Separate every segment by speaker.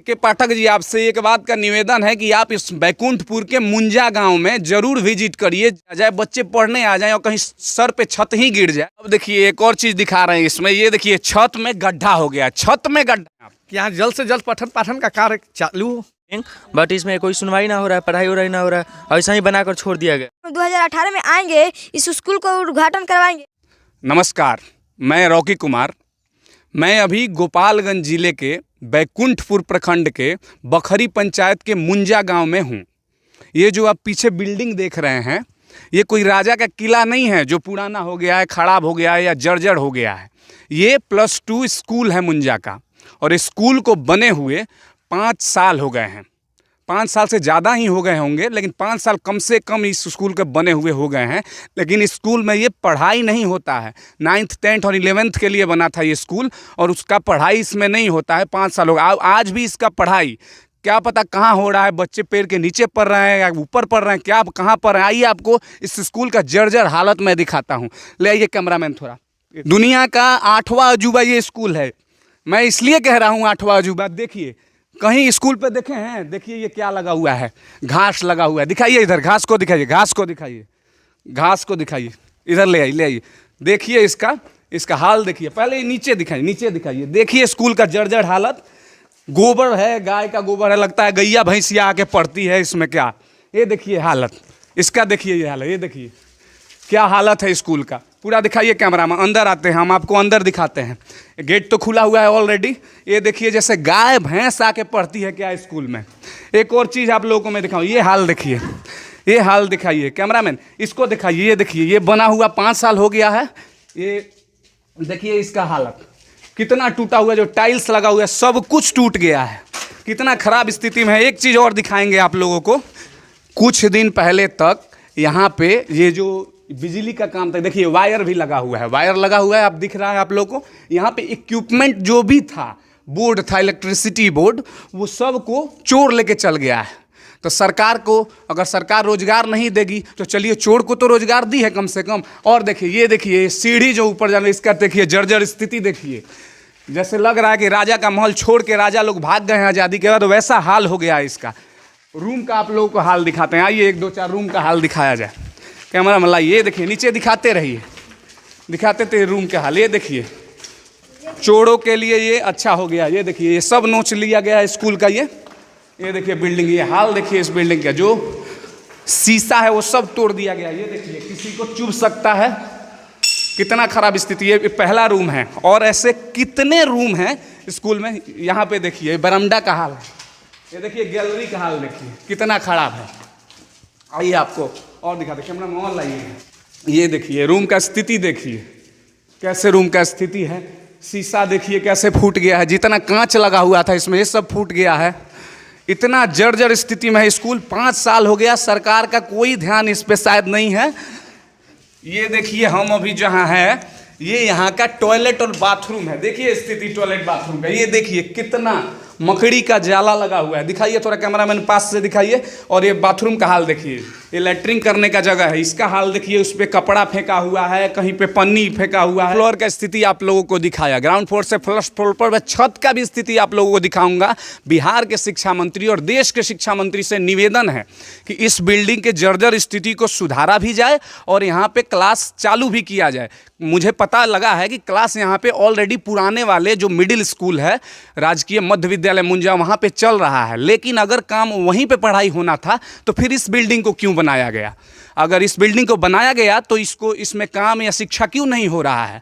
Speaker 1: के पाठक जी, आपसे एक बात का निवेदन है कि आप इस बैकुंठपुर के मुंजा गांव में जरूर विजिट करिए। चाहे बच्चे पढ़ने आ जाएं और कहीं सर पे छत ही गिर जाए। अब देखिए एक और चीज दिखा रहे हैं इसमें, ये देखिए छत में गड्ढा हो गया, छत में गड्ढा।
Speaker 2: यहाँ जल्द से जल्द पठन पाठन का कार्य चालू हो,
Speaker 3: बट इसमें कोई सुनवाई ना हो रहा है, पढ़ाई वढ़ाई ना हो रहा है, ऐसा ही बनाकर छोड़ दिया गया।
Speaker 4: 2018 में आएंगे, इस स्कूल को उद्घाटन करवाएंगे।
Speaker 1: नमस्कार, मैं रॉकी कुमार। मैं अभी गोपालगंज जिले के बैकुंठपुर प्रखंड के बखरी पंचायत के मुंजा गांव में हूं। ये जो आप पीछे बिल्डिंग देख रहे हैं, ये कोई राजा का किला नहीं है जो पुराना हो गया है, ख़राब हो गया है या जर्जर हो गया है। ये +2 स्कूल है मुंजा का, और इस स्कूल को बने हुए 5 साल हो गए हैं। 5 साल से ज़्यादा ही हो गए होंगे, लेकिन 5 साल कम से कम इस स्कूल के बने हुए हो गए हैं। लेकिन इस स्कूल में ये पढ़ाई नहीं होता है। 9th 10th और 11th के लिए बना था ये स्कूल, और उसका पढ़ाई इसमें नहीं होता है। 5 साल हो गए, आज भी इसका पढ़ाई क्या पता कहाँ हो रहा है। बच्चे पेड़ के नीचे पढ़ रहे हैं या ऊपर पढ़ रहे हैं, क्या कहाँ पढ़ रहे हैं। आइए आपको इस स्कूल का जर्जर हालत में दिखाता हूँ। ले आइए कैमरामैन थोड़ा। दुनिया का 8वां अजूबा ये स्कूल है। मैं इसलिए कह रहा हूँ 8वां अजूबा। देखिए कहीं स्कूल पे देखे हैं, देखिए ये क्या लगा हुआ है, घास लगा हुआ है। दिखाइए इधर, घास को दिखाइए, घास को दिखाइए, घास को दिखाइए। इधर ले आइए, ले आइए। देखिए इसका हाल देखिए। पहले नीचे दिखाइए, नीचे दिखाइए। देखिए स्कूल का जर्जर हालत। गोबर है, गाय का गोबर है, लगता है गैया भैंसिया आके पड़ती है इसमें। क्या ये देखिए हालत इसका, देखिए ये हालत, ये देखिए क्या हालत है स्कूल का। पूरा दिखाइए कैमरा में। अंदर आते हैं, हम आपको अंदर दिखाते हैं। गेट तो खुला हुआ है ऑलरेडी। ये देखिए जैसे गाय भैंस आके पढ़ती है क्या स्कूल में। एक और चीज़ आप लोगों को मैं दिखाऊँ, ये हाल देखिए, ये हाल दिखाइए कैमरामैन, इसको दिखाइए। ये देखिए ये बना हुआ 5 साल हो गया है। ये देखिए इसका हालत कितना टूटा हुआ है, जो टाइल्स लगा हुआ है सब कुछ टूट गया है, कितना ख़राब स्थिति में है। एक चीज़ और दिखाएंगे आप लोगों को। कुछ दिन पहले तक यहाँ पे ये जो बिजली का काम था, देखिए वायर भी लगा हुआ है, वायर लगा हुआ है, आप दिख रहा है आप लोगों को। यहाँ पे इक्विपमेंट जो भी था, बोर्ड था, इलेक्ट्रिसिटी बोर्ड, वो सब को चोर लेके चल गया है। तो सरकार को, अगर सरकार रोजगार नहीं देगी तो चलिए चोर को तो रोजगार दी है कम से कम। और देखिए ये देखिए सीढ़ी जो ऊपर जाने, इसका देखिए जर्जर स्थिति देखिए। जैसे लग रहा है कि राजा का महल छोड़ के राजा लोग भाग गए हैं आज़ादी के बाद, तो वैसा हाल हो गया है इसका। रूम का आप लोगों को हाल दिखाते हैं। आइए 1-2-4 रूम का हाल दिखाया जाए। कैमरा में लाइए, ये देखिए नीचे दिखाते रहिए, दिखाते थे रूम के हाल। ये देखिए चोरों के लिए ये अच्छा हो गया। ये देखिए ये सब नोच लिया गया है स्कूल का। ये देखिए बिल्डिंग, ये हाल देखिए इस बिल्डिंग का। जो शीशा है वो सब तोड़ दिया गया। ये देखिए किसी को चुभ सकता है, कितना खराब स्थिति। ये पहला रूम है, और ऐसे कितने रूम हैं स्कूल में। यहाँ पे देखिए बरामदा का हाल है। ये देखिए गैलरी का हाल देखिए कितना खराब है। आइए आपको और दिखाते, कैमरा में और लाइए। ये देखिए रूम का स्थिति देखिए, कैसे रूम का स्थिति है। शीशा देखिए कैसे फूट गया है, जितना कांच लगा हुआ था इसमें ये सब फूट गया है। इतना जर्जर स्थिति में है स्कूल। 5 साल हो गया, सरकार का कोई ध्यान इस पे शायद नहीं है। ये देखिए हम अभी जहाँ है, ये यहाँ का टॉयलेट और बाथरूम है। देखिए स्थिति टॉयलेट बाथरूम का। ये देखिए कितना मकड़ी का जाला लगा हुआ है। दिखाइए थोड़ा कैमरामैन पास से दिखाइए। और ये बाथरूम का हाल देखिए, ये लैट्रिन करने का जगह है, इसका हाल देखिए। उस पर कपड़ा फेंका हुआ है, कहीं पे पन्नी फेंका हुआ है। फ्लोर का स्थिति आप लोगों को दिखाया, ग्राउंड फ्लोर से फर्स्ट फ्लोर पर। मैं छत का भी स्थिति आप लोगों को दिखाऊंगा। बिहार के शिक्षा मंत्री और देश के शिक्षा मंत्री से निवेदन है कि इस बिल्डिंग के जर्जर स्थिति को सुधारा भी जाए और यहाँ पे क्लास चालू भी किया जाए। मुझे पता लगा है कि क्लास यहाँ पे ऑलरेडी पुराने वाले जो मिडिल स्कूल है, राजकीय मध्य विद्यालय मुंजा, वहाँ पे चल रहा है। लेकिन अगर काम वहीं पे पढ़ाई होना था तो फिर इस बिल्डिंग को क्यों बनाया गया? अगर इस बिल्डिंग को बनाया गया तो इसमें काम या शिक्षा क्यों नहीं हो रहा है?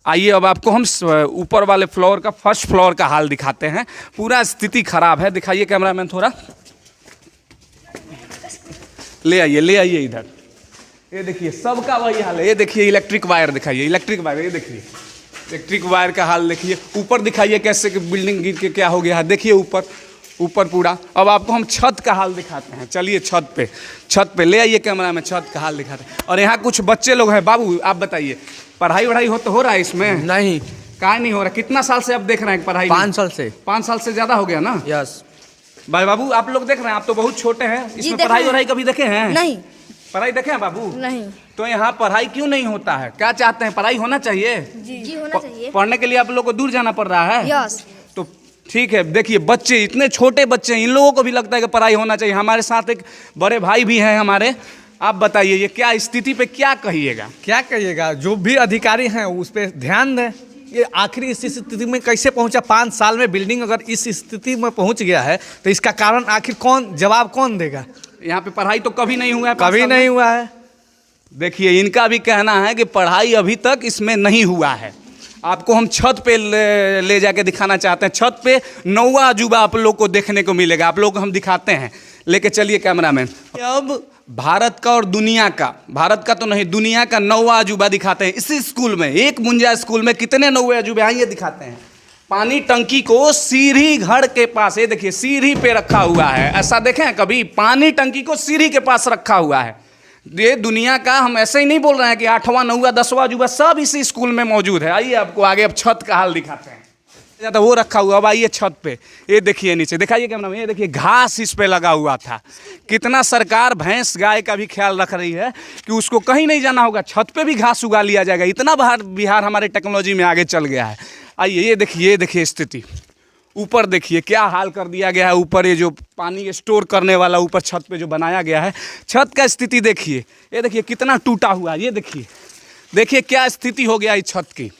Speaker 1: आइए अब आपको हम ऊपर वाले फ्लोर का, फर्स्ट फ्लोर का हाल दिखाते हैं। पूरा स्थिति खराब है। दिखाइए कैमरामैन थोड़ा, ले आइए इधर। ये देखिए सबका वही हाल है। ये देखिए इलेक्ट्रिक वायर दिखाइए, इलेक्ट्रिक वायर। ये देखिए इलेक्ट्रिक वायर का हाल देखिए। ऊपर दिखाइए कैसे कि बिल्डिंग गिर के क्या हो गया है। देखिए ऊपर पूरा। अब आपको हम छत का हाल दिखाते हैं। चलिए छत पे ले आइए कैमरा में, छत का हाल दिखाते हैं। और यहाँ कुछ बच्चे लोग हैं। बाबू आप बताइए, पढ़ाई वढ़ाई हो रहा है इसमें?
Speaker 3: नहीं,
Speaker 1: काहे नहीं हो रहा? कितना साल से आप देख रहे हैं पढ़ाई?
Speaker 3: 5 साल से।
Speaker 1: 5 साल से ज़्यादा हो गया ना?
Speaker 3: यस
Speaker 1: भाई बाबू आप लोग देख रहे हैं, आप तो बहुत छोटे हैं। इसमें पढ़ाई वढ़ाई कभी देखे हैं?
Speaker 4: नहीं।
Speaker 1: पढ़ाई देखे हैं बाबू?
Speaker 4: नहीं।
Speaker 1: तो यहाँ पढ़ाई क्यों नहीं होता है? क्या चाहते हैं? पढ़ाई होना चाहिए।
Speaker 4: जी होना चाहिए।
Speaker 1: पढ़ने के लिए आप लोग को दूर जाना पड़ रहा है।
Speaker 4: यस।
Speaker 1: तो ठीक है, देखिए बच्चे, इतने छोटे बच्चे हैं, इन लोगों को भी लगता है कि पढ़ाई होना चाहिए। हमारे साथ एक बड़े भाई भी हैं हमारे, आप बताइए ये क्या स्थिति पे क्या कहिएगा?
Speaker 2: क्या कहिएगा, जो भी अधिकारी हैं उस पर ध्यान दें। ये आखिरी इस स्थिति में कैसे पहुंचा? 5 साल में बिल्डिंग अगर इस स्थिति में पहुंच गया है तो इसका कारण आखिर जवाब कौन देगा?
Speaker 1: यहाँ पे पढ़ाई तो कभी नहीं हुआ है,
Speaker 2: कभी नहीं हुआ है।
Speaker 1: देखिए इनका भी कहना है कि पढ़ाई अभी तक इसमें नहीं हुआ है। आपको हम छत पे ले जाके दिखाना चाहते हैं। छत पे 9वां अजूबा आप लोग को देखने को मिलेगा, आप लोग को हम दिखाते हैं। लेके चलिए कैमरामैन। अब भारत का और दुनिया का, भारत का तो नहीं, दुनिया का 9वां अजूबा दिखाते हैं इसी स्कूल में। एक मुंजा स्कूल में कितने 9वें अजूबे हैं ये दिखाते हैं। पानी टंकी को सीढ़ी घर के पास, ये देखिए सीढ़ी पे रखा हुआ है। ऐसा देखें कभी? पानी टंकी को सीढ़ी के पास रखा हुआ है। ये दुनिया का, हम ऐसे ही नहीं बोल रहे हैं कि 8वां 9वां 10वां अजूबा सब इसी स्कूल में मौजूद है। आइए आपको आगे अब छत का हाल दिखाते हैं। ज़्यादा वो रखा हुआ। अब आइए छत पे, ये देखिए नीचे, दिखाइए कैमरा में, ये देखिए घास इस पे लगा हुआ था। कितना सरकार भैंस गाय का भी ख्याल रख रही है कि उसको कहीं नहीं जाना होगा, छत पे भी घास उगा लिया जाएगा। इतना बिहार हमारे टेक्नोलॉजी में आगे चल गया है। आइए ये देखिए स्थिति। ऊपर देखिए क्या हाल कर दिया गया है। ऊपर ये जो पानी स्टोर करने वाला ऊपर छत पे जो बनाया गया है, छत का स्थिति देखिए। ये देखिए कितना टूटा हुआ है। ये देखिए क्या स्थिति हो गया इस छत की।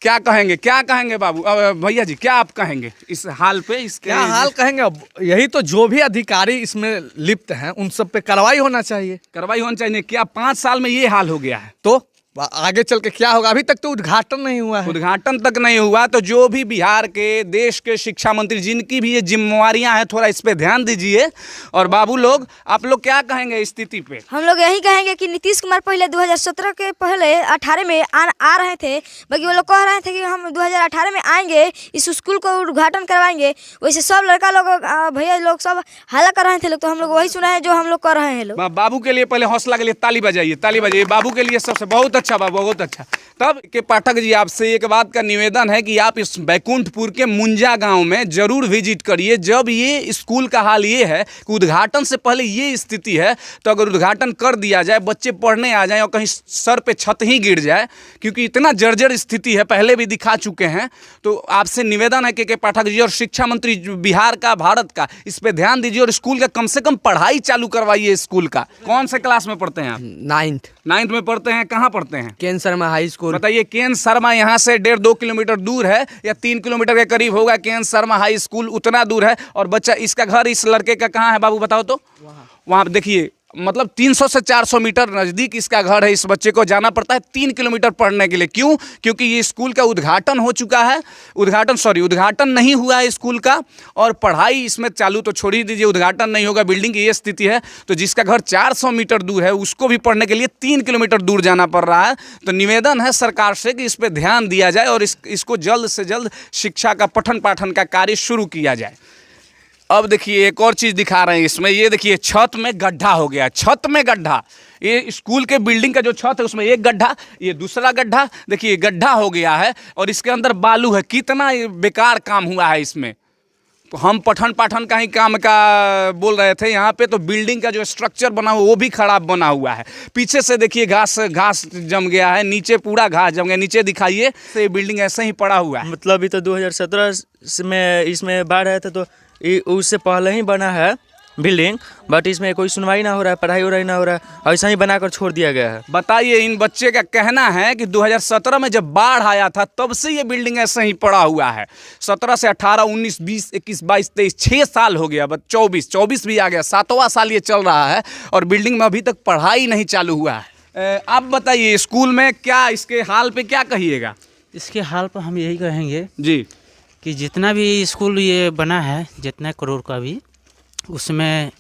Speaker 1: क्या कहेंगे बाबू? भैया जी क्या आप कहेंगे इस हाल पे? इसके
Speaker 2: क्या हाल कहेंगे? अब यही तो, जो भी अधिकारी इसमें लिप्त हैं उन सब पे कार्रवाई होना चाहिए।
Speaker 1: कार्रवाई होनी चाहिए। क्या 5 साल में ये हाल हो गया है?
Speaker 2: तो आगे चल के क्या होगा? अभी तक तो उद्घाटन नहीं हुआ है।
Speaker 1: उद्घाटन तक नहीं हुआ तो जो भी बिहार के, देश के शिक्षा मंत्री जिनकी भी ये जिम्मेवारियां हैं, थोड़ा इस पे ध्यान दीजिए। और बाबू लोग, आप लोग क्या कहेंगे इस स्थिति पे?
Speaker 4: हम लोग यही कहेंगे कि नीतीश कुमार पहले 2017 के पहले 18 में आ रहे थे, बाकी वो लोग कह रहे थे कि हम 2018 में आएंगे, इस स्कूल को उद्घाटन करवाएंगे। वैसे सब लड़का लोग, भैया लोग सब हल्ला कर रहे थे लोग, तो हम लोग वही सुना है जो हम लोग कर रहे हैं लोग।
Speaker 1: बाबू के लिए पहले हौसला के लिए ताली बजाइए। बाबू के लिए सबसे बहुत अच्छा बाबू, बहुत अच्छा। तब के पाठक जी, आपसे एक बात का निवेदन है कि आप इस बैकुंठपुर के मुंजा गांव में जरूर विजिट करिए। जब ये स्कूल का हाल ये है कि उद्घाटन से पहले ये स्थिति है, तो अगर उद्घाटन कर दिया जाए, बच्चे पढ़ने आ जाएं और कहीं सर पे छत ही गिर जाए, क्योंकि इतना जर्जर स्थिति है, पहले भी दिखा चुके हैं। तो आपसे निवेदन है के पाठक जी और शिक्षा मंत्री बिहार का, भारत का, इस पर ध्यान दीजिए और स्कूल का कम से कम पढ़ाई चालू करवाइए। स्कूल का कौन से क्लास में पढ़ते हैं आप?
Speaker 3: 9th
Speaker 1: में पढ़ते हैं। कहाँ पढ़ते हैं?
Speaker 3: केन शर्मा हाई स्कूल।
Speaker 1: बताइए, केन शर्मा यहाँ से 1.5-2 किलोमीटर दूर है या 3 किलोमीटर के करीब होगा केन शर्मा हाई स्कूल, उतना दूर है। और बच्चा, इसका घर इस लड़के का कहाँ है बाबू बताओ तो? वहाँ देखिए, मतलब 300 से 400 मीटर नज़दीक इसका घर है। इस बच्चे को जाना पड़ता है 3 किलोमीटर पढ़ने के लिए। क्यों? क्योंकि ये स्कूल का उद्घाटन हो चुका है, उद्घाटन नहीं हुआ है स्कूल का, और पढ़ाई इसमें चालू तो छोड़ ही दीजिए, उद्घाटन नहीं होगा। बिल्डिंग की ये स्थिति है, तो जिसका घर 400 मीटर दूर है उसको भी पढ़ने के लिए 3 किलोमीटर दूर जाना पड़ रहा है। तो निवेदन है सरकार से कि इस पर ध्यान दिया जाए और इसको जल्द से जल्द शिक्षा का पठन पाठन का कार्य शुरू किया जाए। अब देखिए एक और चीज़ दिखा रहे हैं इसमें। ये देखिए छत में गड्ढा हो गया, छत में गड्ढा। ये स्कूल के बिल्डिंग का जो छत है उसमें एक गड्ढा, ये दूसरा गड्ढा, देखिए गड्ढा हो गया है और इसके अंदर बालू है। कितना बेकार काम हुआ है इसमें। तो हम पठन पाठन का ही काम का बोल रहे थे, यहाँ पे तो बिल्डिंग का जो स्ट्रक्चर बना हुआ वो भी खराब बना हुआ है। पीछे से देखिए घास जम गया है, नीचे पूरा घास जम गया। नीचे दिखाइए, तो ये बिल्डिंग ऐसे ही पड़ा हुआ है।
Speaker 3: मतलब अभी तो 2017 में इसमें बाढ़ आया था, तो उससे पहले ही बना है बिल्डिंग, बट इसमें कोई सुनवाई ना हो रहा है, पढ़ाई हो रही ना हो रहा है, ऐसा ही बनाकर छोड़ दिया गया है।
Speaker 1: बताइए, इन बच्चे का कहना है कि 2017 में जब बाढ़ आया था तब से ये बिल्डिंग ऐसे ही पड़ा हुआ है। 17 से 18, 19, 20, 21, 22, 23, 6 साल हो गया, बस 24 भी आ गया, 7वां साल ये चल रहा है और बिल्डिंग में अभी तक पढ़ाई नहीं चालू हुआ है। आप बताइए, स्कूल में क्या, इसके हाल पे क्या कहिएगा?
Speaker 5: इसके हाल पर हम यही कहेंगे
Speaker 1: जी
Speaker 5: कि जितना भी स्कूल ये बना है, जितना करोड़ का भी, उसमें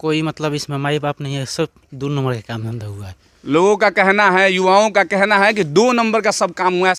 Speaker 5: कोई मतलब इसमें माई बाप नहीं है, सब 2 नंबर का काम धंधा हुआ है।
Speaker 1: लोगों का कहना है, युवाओं का कहना है कि 2 नंबर का सब काम हुआ है।